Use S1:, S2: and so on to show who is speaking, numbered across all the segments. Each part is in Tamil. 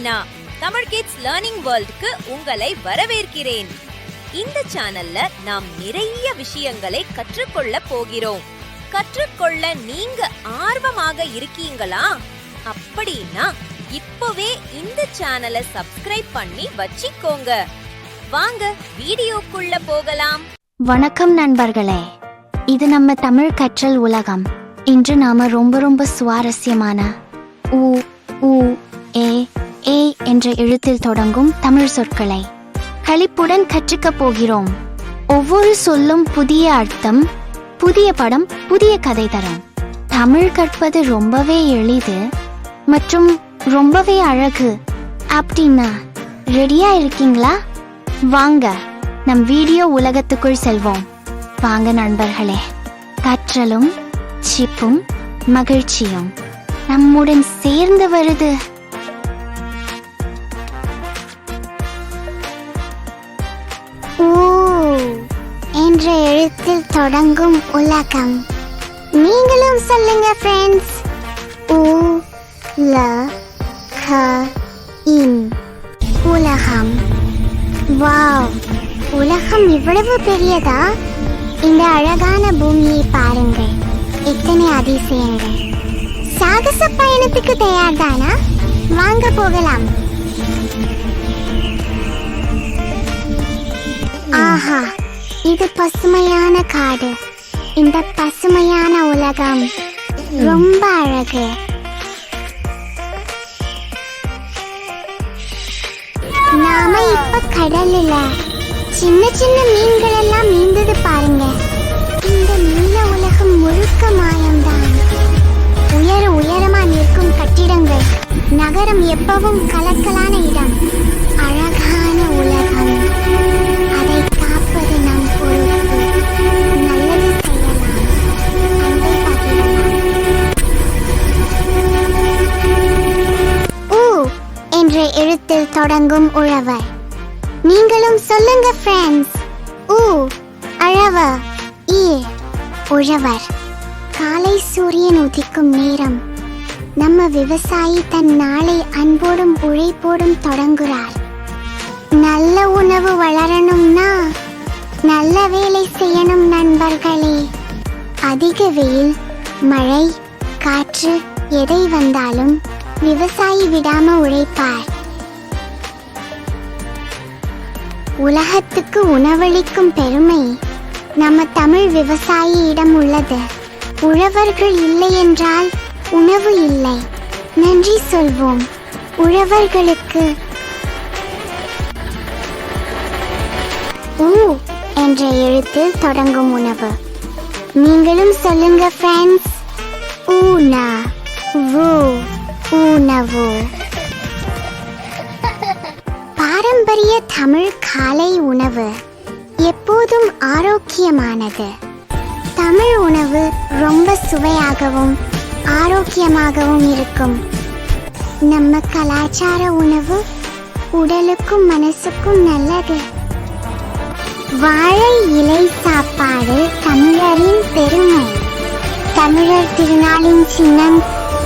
S1: மீனா. தமிழ் கிட்ஸ் லேர்னிங் வேர்ல்டுக்கு உங்களை வரவேற்கிறேன். இந்த சேனல்ல நாம் நிறைய விஷயங்களை கற்றுக்கொள்ள போகிறோம். கற்றுக்கொள்ள நீங்க ஆர்வமாக இருக்கீங்களா? அப்படின்னா இப்பவே இந்த சேனலை சப்ஸ்கிரைப் பண்ணி வச்சிக்கோங்க. வாங்க வீடியோக்குள்ள போகலாம்.
S2: வணக்கம் நண்பர்களே, இது நம்ம தமிழ் கற்றல் உலகம். இன்று நாம ரொம்ப சுவாரஸ்யமான உ உ ஏ ஏ என்ற எழுத்தில் தொடங்கும் தமிழ் சொற்களை களிப்புடன் கற்றுக்க போகிறோம். ஒவ்வொரு சொல்லும் புதிய அர்த்தம், புதிய படம், புதிய கதை தரும். தமிழ் கற்பது ரொம்பவே எளிது மற்றும் ரொம்பவே அழகு. அப்படின்னா ரெடியா இருக்கீங்களா? வாங்க நம் வீடியோ உலகத்துக்குள் செல்வோம். வாங்க நண்பர்களே, கற்றலும் சிப்பும் மகிழ்ச்சியும் நம்முடன் சேர்ந்து வருது.
S3: ஊ என்ற எழுத்தில் தொடங்கும் உலகம். நீங்களும் சொல்லுங்க ஃப்ரெண்ட்ஸ். ஊ ல க இன் உலகம். வாவ், உலகம் இவ்வளவு பெரியதா? இந்த அழகான பூமியை பாருங்கள், எத்தனை அதிசயங்கள். சாகச பயணத்துக்கு தயார்தானா? வாங்க போகலாம். ஆஹா, இது பசுமையான காடு. இந்த பசுமையான உலகம் ரொம்ப அழகு. நாம இப்ப கடல்ல சின்ன சின்ன மீன்கள் எல்லாம் மீந்தது பாருங்க. இந்த நீல உலகம் முழுக்க மாயம்தான். உயரமா நிற்கும் கட்டிடங்கள், நகரம் எப்பவும் கலக்கலான இடம். அழகான உலகம், அதை காப்பது நம் பொறுப்பு. நல்லது செய்யலாம், அன்பை பகிரலாம். ஊ என்ற எழுத்தில் தொடங்கும் உழவர். நீங்களும் சொல்லுங்க ஃப்ரெண்ட்ஸ். ஊ அழவர், ஈ உழவர். காலை சூரியன் உதிக்கும் நேரம். நம்ம விவசாயி தன் நாளை அன்போடும் உழைப்போடும் தொடங்குறார். நல்ல உணவு வளரணும்னா நல்ல வேலை செய்யணும் நண்பர்களே. அதிக வெயில், மழை, காற்று எதை வந்தாலும் விவசாயி விடாம உழைப்பார். உலகத்துக்கு உணவளிக்கும் பெருமை நம்ம தமிழ் விவசாயியிடம் உள்ளது. உழவர்கள் இல்லை என்றால் உணவு இல்லை. நன்றி சொல்வோம் உழவர்களுக்கு. ஊ என்ற எழுத்தில் தொடங்கும் உணவு. நீங்களும் சொல்லுங்க ஃப்ரெண்ட்ஸ். ஊனா வு உணவு. பாரம்பரிய தமிழ் காலை உணவு எப்போதும் ஆரோக்கியமானது. தமிழ் உணவு ரொம்ப சுவையாகவும் ஆரோக்கியமாகவும் இருக்கும். நம்ம கலாச்சார உணவு உடலுக்கும் மனசுக்கும் நல்லது. வாழை இலை சாப்பாடு தமிழரின் பெருமை. தமிழர் திருநாளின் சின்னம்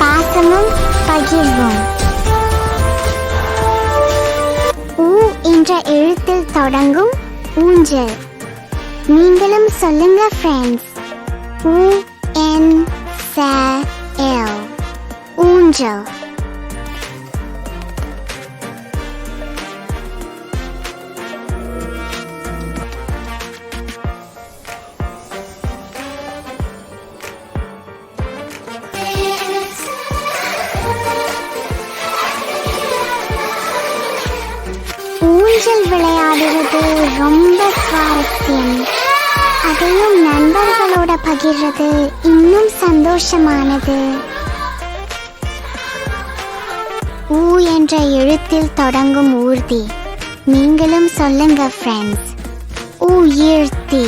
S3: பாசமும் பகிர்வும். ஊ என்ற எழுத்தில் தொடங்கும் ஊஞ்சல். நீங்களும் சொல்லுங்க ஃப்ரெண்ட்ஸ். ஊ என் ச எல் ஊஞ்சல். ஊஞ்சல் விளையாடுவது ரொம்ப சுவாரஸ்யம். அதையும் நண்பர்களோட பகிர்றது இன்னும் சந்தோஷமானது. ஊ என்ற எழுத்தில் தொடங்கும் ஊர்தி. நீங்களும் சொல்லுங்க ஃப்ரெண்ட்ஸ். ஊர்தி,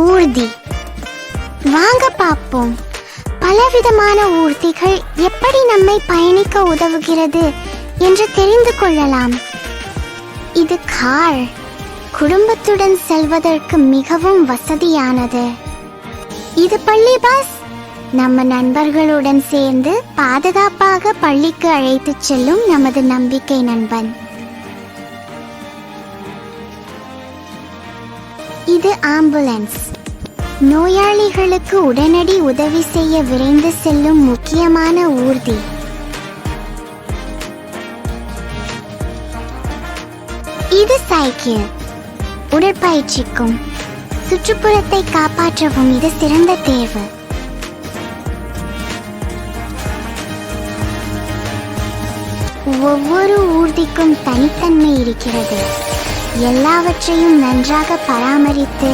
S3: ஊர்தி. வாங்க பார்ப்போம், பலவிதமான ஊர்திகள் எப்படி நம்மை பயணிக்க உதவுகிறது என்று தெரிந்து கொள்ளலாம். இது கார், குடும்பத்துடன் செல்வதற்கு மிகவும் வசதியானது. இது பள்ளி பஸ், நம்ம நண்பர்களுடன் சேர்ந்து பாதுகாப்பாக பள்ளிக்கு அழைத்துச் செல்லும் நமது நம்பிக்கை நண்பன். இது ஆம்புலன்ஸ். நோயாளிகளுக்கு உடனடி உதவி செய்ய விரைந்து செல்லும் முக்கியமான ஊர்தி. இது சைக்கிள். உடற்பயிற்சிக்கும் சுற்றுப்புறத்தை காப்பாற்றவும் இது சிறந்த தேர்வு. ஒவ்வொரு ஊர்திக்கும் தனித்தன்மை இருக்கிறது. எல்லாவற்றையும் நன்றாக பராமரித்து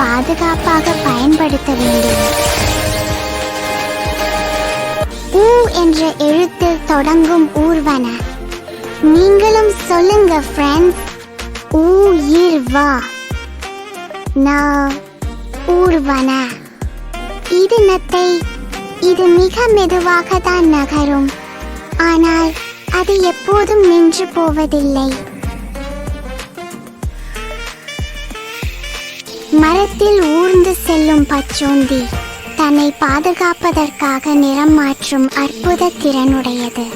S3: பாதுகாப்பாக பயன்படுத்த வேண்டும். ஊ என்ற எழுத்தில் தொடங்கும் ஊர்வன. நீங்களும் சொல்லுங்க ஃப்ரெண்ட்ஸ். ஊர்வா நா ஊர்வன. இது நத்தை. இது மிக மெதுவாக தான் நகரும், ஆனால் அது எப்போதும் நின்று போவதில்லை. மரத்தில் ஊர்ந்து செல்லும் பச்சோந்தி தன்னை பாதுகாப்பதற்காக நிறம் மாற்றும் அற்புத திறனுடையது.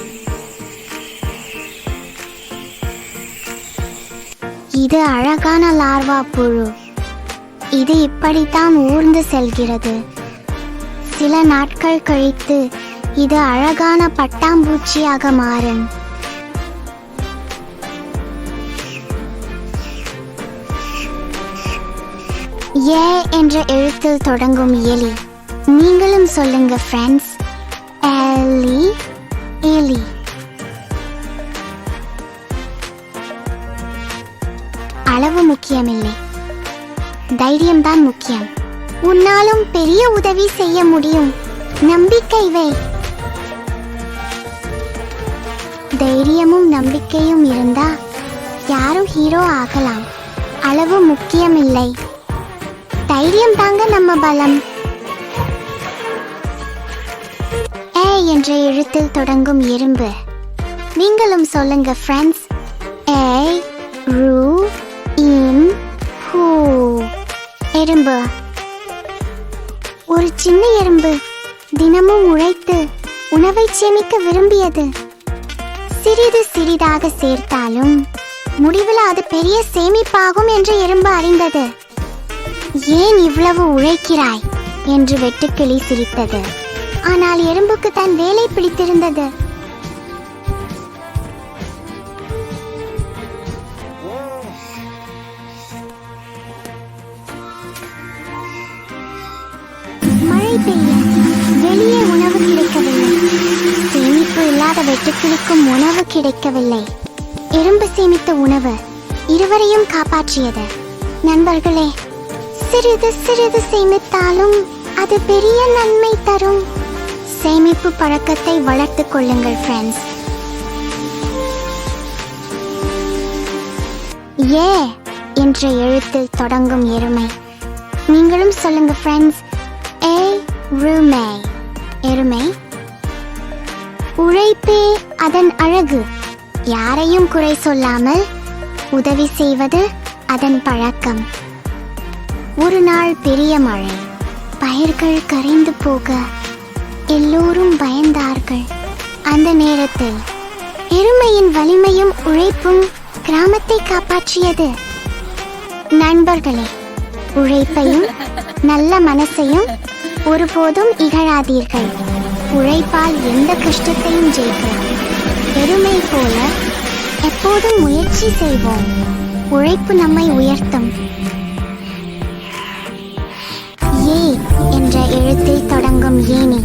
S3: இது அழகான லார்வா புழு. இது இப்படித்தான் ஊர்ந்து செல்கிறது. சில நாட்கள் கழித்து இது அழகான பட்டாம்பூச்சியாக மாறும். ஏ என்ற எழுத்தில் தொடங்கும் எலி. நீங்களும் சொல்லுங்க ஃப்ரெண்ட்ஸ். எலி எலி. அளவு முக்கியமில்லை, தைரியம்தான் முக்கியம். உன்னாலும் பெரிய உதவி செய்ய முடியும். நம்பிக்கை வை. தைரியமும் நம்பிக்கையும் இருந்தா யாரும் ஹீரோ ஆகலாம். அளவு முக்கியமில்லை, தைரியம் தாங்க நம்ம பலம். ஏ என்ற எழுத்தில் தொடங்கும் எறும்பு. நீங்களும் சொல்லுங்க ஃப்ரெண்ட்ஸ். ஏ ரூ இம் ஹூ. எறும்பு. ஒரு சின்ன எறும்பு தினமும் உழைத்து உணவை சேமிக்க விரும்பியது. சிறிது சிறிதாக சேர்த்தாலும் முடிவில் அது பெரிய சேமிப்பாகும் என்று எறும்பு அறிந்தது. ஏன் இவ்வளவு உழைக்கிறாய் என்று வெட்டுக்கிளி சிரித்தது. ஆனால் எறும்புக்கு தன் வேலை பிடித்திருந்தது. மழை பெய்ய வெளியே உணவு கிடைக்கவில்லை. சேமிப்பு இல்லாத வெட்டுக்கிளிக்கும் உணவு கிடைக்கவில்லை. எறும்பு சேமித்த உணவு இருவரையும் காப்பாற்றியது. நண்பர்களே, சிறிது சிறிது சேமித்தாலும் அது பெரிய நன்மை தரும். சேமிப்பு பழக்கத்தை வளர்த்துக் கொள்ளுங்கள் ஃப்ரெண்ட்ஸ். ஏ என்ற எழுத்தில் தொடங்கும் எருமை. நீங்களும் சொல்லுங்க ஃப்ரெண்ட்ஸ். ஏ ரூமே. எருமை. உழைப்பே அதன் அழகு. யாரையும் குறை சொல்லாமல் உதவி செய்வது அதன் பழக்கம். ஒரு நாள் பெரிய மழை. பயிர்கள் கரைந்து போக எல்லோரும் பயந்தார்கள். அந்த நேரத்தில் எருமையின் வலிமையும் உழைப்பும் கிராமத்தை காப்பாற்றியது. நண்பர்களே, உழைப்பையும் நல்ல மனசையும் ஒருபோதும் இகழாதீர்கள். உழைப்பால் எந்த கஷ்டத்தையும் ஜெயிக்கலாம். எருமை போல எப்போதும் முயற்சி செய்வோம். உழைப்பு நம்மை உயர்த்தும். ஏ என்ற எழுத்தில் தொடங்கும் ஏணி.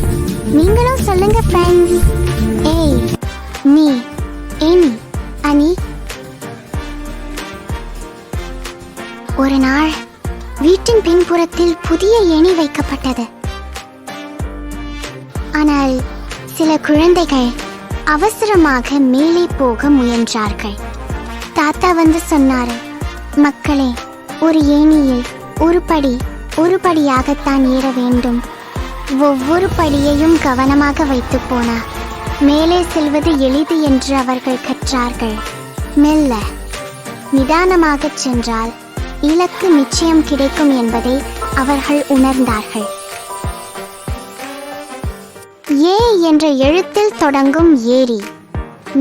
S3: நீங்களும் சொல்லுங்க ஃப்ரெண்ட்ஸ். ஏய் நீ ஏணி அணி. ஒரு நாள் வீட்டின் பின்புறத்தில் புதிய ஏணி வைக்கப்பட்டது. ஆனால் சில குழந்தைகள் அவசரமாக மேலே போக முயன்றார்கள். தாத்தா வந்து சொன்னாரு, மக்களே, ஒரு ஏணியில் ஒரு படியாகத்தான் ஏற வேண்டும். ஒவ்வொரு படியையும் கவனமாக வைத்து போனா மேலே செல்வது எளிது என்று அவர்கள் கற்றார்கள். மெல்ல நிதானமாக சென்றால் இலக்கு நிச்சயம் கிடைக்கும் என்பதை அவர்கள் உணர்ந்தார்கள். ஏ என்ற எழுத்தில் தொடங்கும் ஏரி.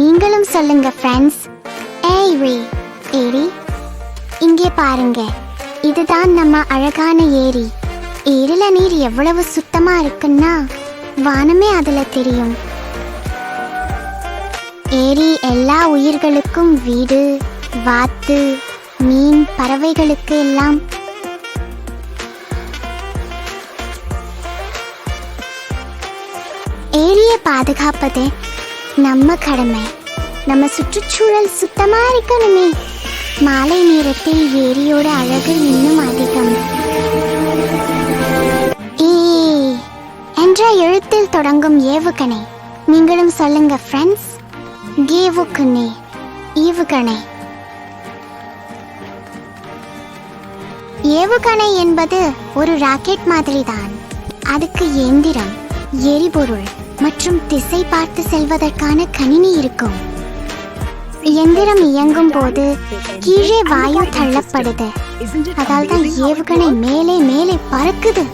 S3: நீங்களும் சொல்லுங்க ஃப்ரெண்ட்ஸ். ஏரி. ஏரி. இங்கே பாருங்க, இதுதான் நம்ம அழகான ஏரி. ஏரில நீர் எவ்வளவு சுத்தமா இருக்குன்னா வானமே அதுல தெரியும். ஏரி எல்லா உயிர்களுக்கும் வீடு, வாத்து, மீன், பறவைகளுக்கு எல்லாம். ஏரியை பாதுகாப்பது நம்ம கடமை. நம்ம சுற்றுச்சூழல் சுத்தமா இருக்கணுமே. மாலை நேரத்தில் ஏரியோட அழகு இன்னும் அதிகம். ஏ என்ற எழுத்தில் தொடங்கும் ஏவுகணை. நீங்களும் சொல்லுங்க ஃப்ரெண்ட்ஸ். ஏவுகணை. ஏவுகணை. ஏவுகணை என்பது ஒரு ராக்கெட் மாதிரிதான். அதுக்கு இயந்திரம், எரிபொருள் மற்றும் திசை பார்த்து செல்வதற்கான கணினி இருக்கும். இயந்திரம் இயங்கும் போது கீழே வாயு தள்ளப்படுது. அதால் தான் ஏவுகணை மேலே மேலே பறக்குது.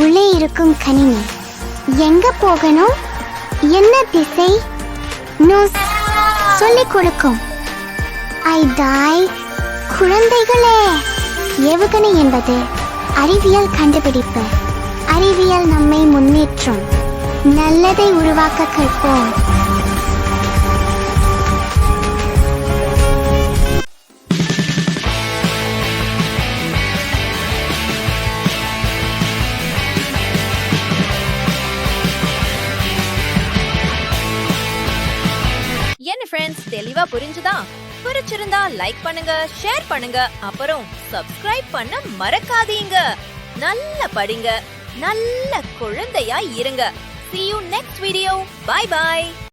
S3: உள்ளே இருக்கும் கணினி எங்க போகணும், என்ன திசை சொல்லிக் கொடுக்கும். குழந்தைகளே, ஏவுகணை என்பது அறிவியல் கண்டுபிடிப்பு. அறிவியல் நம்மை முன்னேற்றும். நல்லதை உருவாக்க கற்போம்.
S1: என்ன ஃப்ரெண்ட்ஸ், தெளிவா புரிஞ்சுதா? பிடிச்சிருந்தா லைக் பண்ணுங்க, ஷேர் பண்ணுங்க, அப்புறம் சப்ஸ்கிரைப் பண்ண மறக்காதீங்க. நல்ல படிங்க, நல்ல குழந்தையா இருங்க. See you next video. Bye bye.